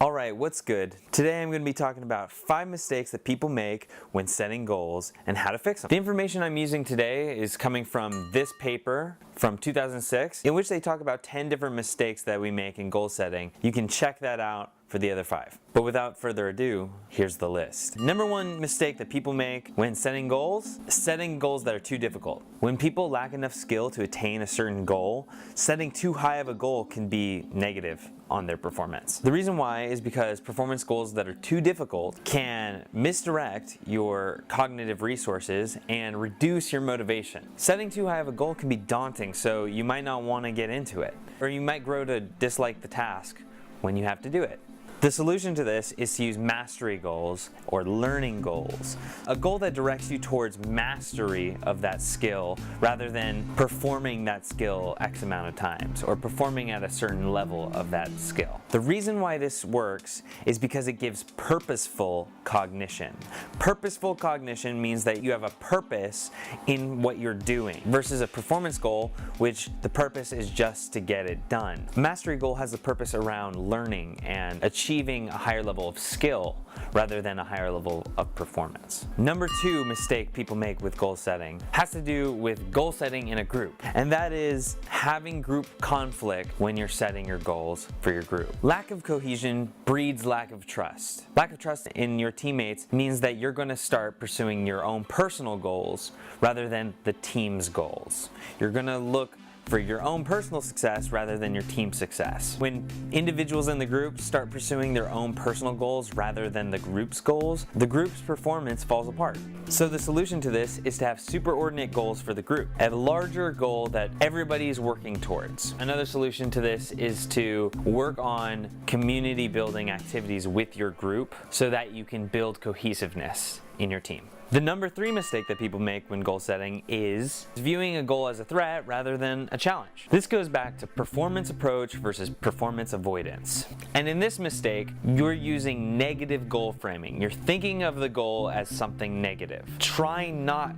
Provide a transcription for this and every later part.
Alright, what's good? Today I'm going to be talking about 5 mistakes that people make when setting goals and how to fix them. The information I'm using today is coming from this paper from 2006 in which they talk about 10 different mistakes that we make in goal setting. You can check that out for the other 5. But without further ado, here's the list. Number 1 mistake that people make when setting goals that are too difficult. When people lack enough skill to attain a certain goal, setting too high of a goal can be negative on their performance. The reason why is because performance goals that are too difficult can misdirect your cognitive resources and reduce your motivation. Setting too high of a goal can be daunting, so you might not want to get into it, or you might grow to dislike the task when you have to do it. The solution to this is to use mastery goals or learning goals. A goal that directs you towards mastery of that skill rather than performing that skill X amount of times or performing at a certain level of that skill. The reason why this works is because it gives purposeful cognition. Purposeful cognition means that you have a purpose in what you're doing versus a performance goal, which the purpose is just to get it done. A mastery goal has a purpose around learning and achieving a higher level of skill rather than a higher level of performance. Number 2 mistake people make with goal setting has to do with goal setting in a group, and that is having group conflict when you're setting your goals for your group. Lack of cohesion breeds lack of trust. Lack of trust in your teammates means that you're going to start pursuing your own personal goals rather than the team's goals. You're going to look for your own personal success rather than your team success. When individuals in the group start pursuing their own personal goals rather than the group's goals, the group's performance falls apart. So the solution to this is to have superordinate goals for the group, a larger goal that everybody is working towards. Another solution to this is to work on community building activities with your group so that you can build cohesiveness in your team. The number 3 mistake that people make when goal setting is viewing a goal as a threat rather than a challenge. This goes back to performance approach versus performance avoidance. And in this mistake, you're using negative goal framing. You're thinking of the goal as something negative. Try not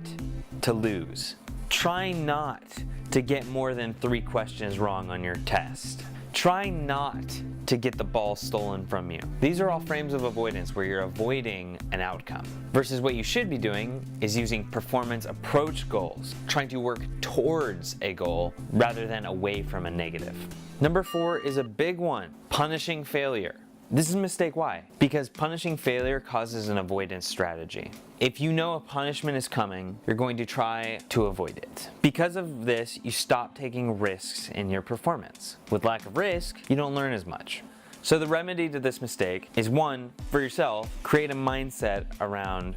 to lose. Try not to get more than 3 questions wrong on your test. Try not to get the ball stolen from you. These are all frames of avoidance where you're avoiding an outcome. Versus what you should be doing is using performance approach goals, trying to work towards a goal rather than away from a negative. Number 4 is a big one, punishing failure. This is a mistake. Why? Because punishing failure causes an avoidance strategy. If you know a punishment is coming, you're going to try to avoid it. Because of this, you stop taking risks in your performance. With lack of risk, you don't learn as much. So the remedy to this mistake is 1, for yourself, create a mindset around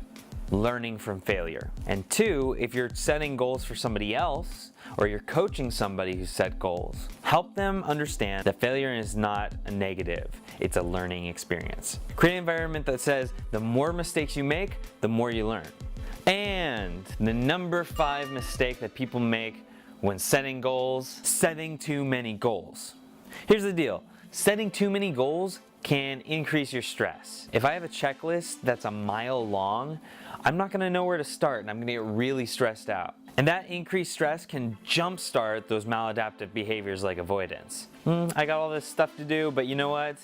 learning from failure. And 2, if you're setting goals for somebody else, or you're coaching somebody who set goals, help them understand that failure is not a negative, it's a learning experience. Create an environment that says the more mistakes you make, the more you learn. And the number 5 mistake that people make when setting goals, setting too many goals. Here's the deal, setting too many goals can increase your stress. If I have a checklist that's a mile long, I'm not gonna know where to start and I'm gonna get really stressed out. And that increased stress can jumpstart those maladaptive behaviors like avoidance. I got all this stuff to do, but you know what?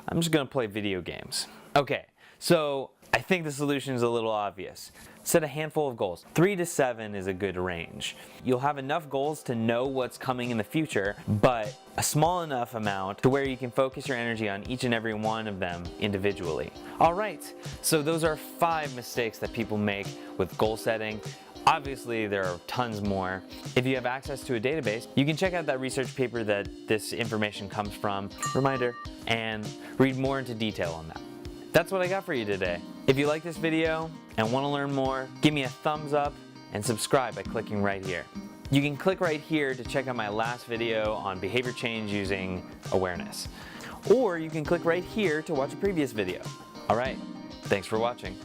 I'm just gonna play video games. Okay, so I think the solution is a little obvious. Set a handful of goals. 3 to 7 is a good range. You'll have enough goals to know what's coming in the future, but a small enough amount to where you can focus your energy on each and every one of them individually. All right, so those are 5 mistakes that people make with goal setting. Obviously, there are tons more. If you have access to a database, you can check out that research paper that this information comes from, reminder, and read more into detail on that. That's what I got for you today. If you like this video and want to learn more, give me a thumbs up and subscribe by clicking right here. You can click right here to check out my last video on behavior change using awareness. Or you can click right here to watch a previous video. All right, thanks for watching.